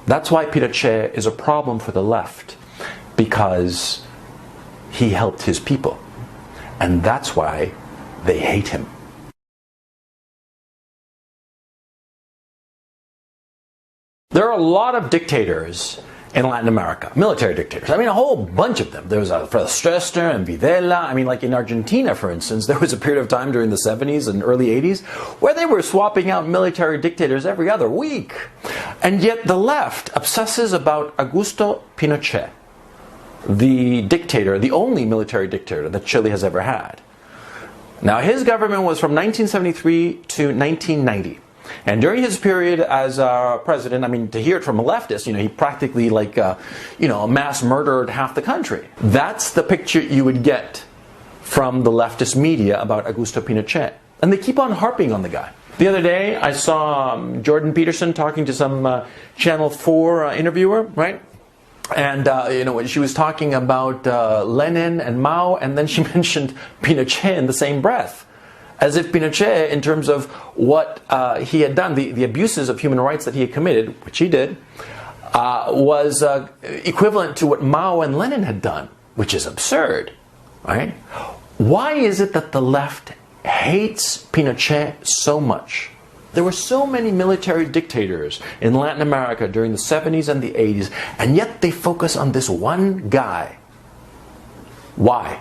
That's why Pinochet is a problem for the left, because he helped his people. And that's why they hate him. There are a lot of dictators in Latin America, military dictators. I mean, a whole bunch of them. There was Stroessner and Videla. I mean, like in Argentina, for instance, there was a period of time during the 70s and early 80s where they were swapping out military dictators every other week. And yet the left obsesses about Augusto Pinochet, the dictator, the only military dictator that Chile has ever had. Now, his government was from 1973 to 1990. And during his period as president, I mean, to hear it from a leftist, he practically mass murdered half the country. That's the picture you would get from the leftist media about Augusto Pinochet. And they keep on harping on the guy. The other day, I saw Jordan Peterson talking to some Channel 4 interviewer, right? And, she was talking about Lenin and Mao, and then she mentioned Pinochet in the same breath. As if Pinochet, in terms of what he had done, the abuses of human rights that he had committed, which he did, was equivalent to what Mao and Lenin had done, which is absurd, right? Why is it that the left hates Pinochet so much? There were so many military dictators in Latin America during the 70s and the 80s, and yet they focus on this one guy. Why?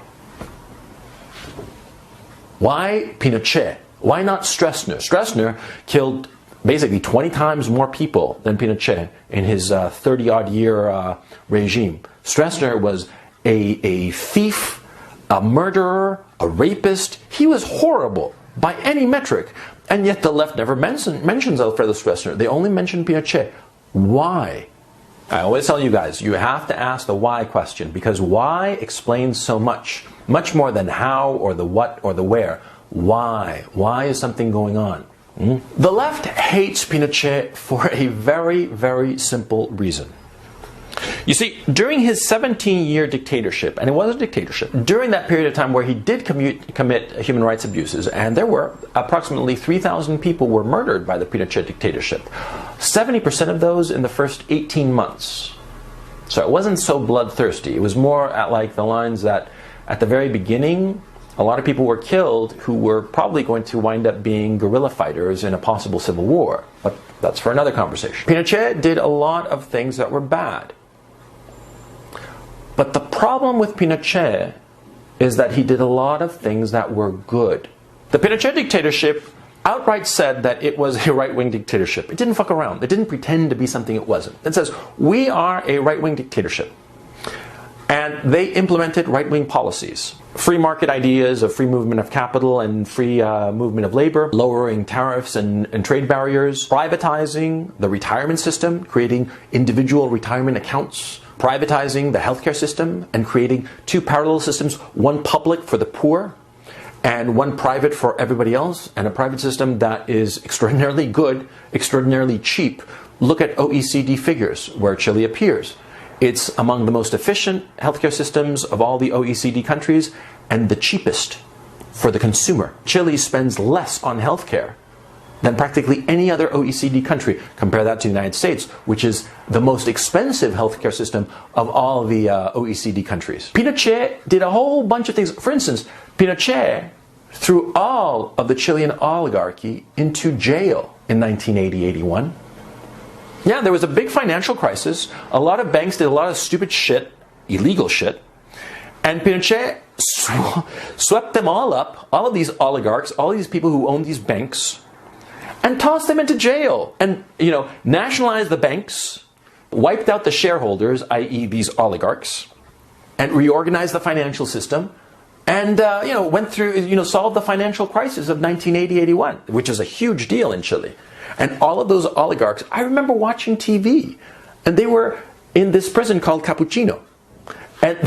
Why Pinochet? Why not Stroessner? Stroessner killed basically 20 times more people than Pinochet in his 30-odd year regime. Stroessner was a thief, a murderer, a rapist. He was horrible by any metric. And yet the left never mentions Alfredo Stroessner. They only mention Pinochet. Why? I always tell you guys, you have to ask the why question, because why explains so much. Much more than how or the what or the where. Why? Why is something going on? The left hates Pinochet for a very, very simple reason. You see, during his 17-year dictatorship, and it was a dictatorship, during that period of time where he did commit human rights abuses, and there were approximately 3,000 people were murdered by the Pinochet dictatorship. 70% of those in the first 18 months. So it wasn't so bloodthirsty. It was more at like the lines that at the very beginning, a lot of people were killed who were probably going to wind up being guerrilla fighters in a possible civil war. But that's for another conversation. Pinochet did a lot of things that were bad. But the problem with Pinochet is that he did a lot of things that were good. The Pinochet dictatorship outright said that it was a right-wing dictatorship. It didn't fuck around. It didn't pretend to be something it wasn't. It says, we are a right-wing dictatorship. And they implemented right-wing policies. Free market ideas of free movement of capital and free movement of labor, lowering tariffs and trade barriers, privatizing the retirement system, creating individual retirement accounts, privatizing the healthcare system, and creating two parallel systems, one public for the poor and one private for everybody else, and a private system that is extraordinarily good, extraordinarily cheap. Look at OECD figures where Chile appears. It's among the most efficient healthcare systems of all the OECD countries and the cheapest for the consumer. Chile spends less on healthcare than practically any other OECD country. Compare that to the United States, which is the most expensive healthcare system of all the OECD countries. Pinochet did a whole bunch of things. For instance, Pinochet threw all of the Chilean oligarchy into jail in 1980-81. Yeah, there was a big financial crisis. A lot of banks did a lot of stupid shit, illegal shit. And Pinochet swept them all up, all of these oligarchs, all these people who owned these banks, and tossed them into jail. And, nationalized the banks, wiped out the shareholders, i.e. these oligarchs, and reorganized the financial system. And, went through, solved the financial crisis of 1980-81, which is a huge deal in Chile. And all of those oligarchs, I remember watching TV, and they were in this prison called Capuchino. And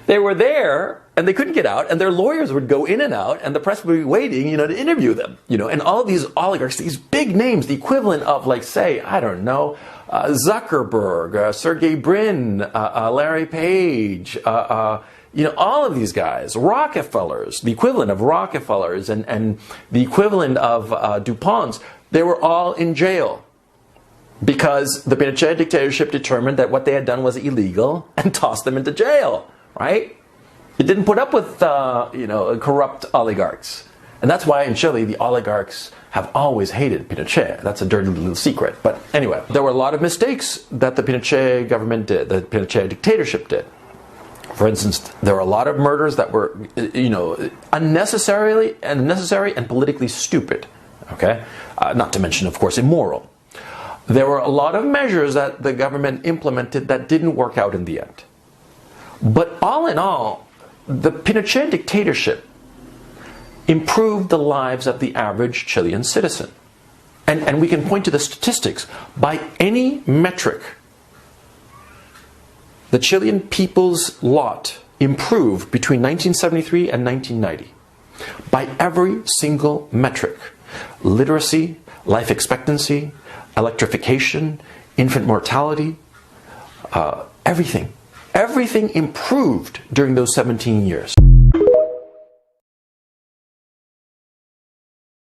they were there, and they couldn't get out, and their lawyers would go in and out, and the press would be waiting, to interview them. And all of these oligarchs, these big names, the equivalent of, like, say, I don't know, Zuckerberg, Sergey Brin, Larry Page, all of these guys, Rockefellers, the equivalent of Rockefellers and the equivalent of DuPonts, they were all in jail. because the Pinochet dictatorship determined that what they had done was illegal and tossed them into jail, right? It didn't put up with, corrupt oligarchs. And that's why in Chile, the oligarchs have always hated Pinochet. That's a dirty little secret. But anyway, there were a lot of mistakes that the Pinochet government did, the Pinochet dictatorship did. For instance, there were a lot of murders that were, unnecessary and politically stupid. Okay? Not to mention, of course, immoral. There were a lot of measures that the government implemented that didn't work out in the end. But all in all, the Pinochet dictatorship improved the lives of the average Chilean citizen. And we can point to the statistics. By any metric, the Chilean people's lot improved between 1973 and 1990. By every single metric. Literacy, life expectancy, electrification, infant mortality, everything. Everything improved during those 17 years.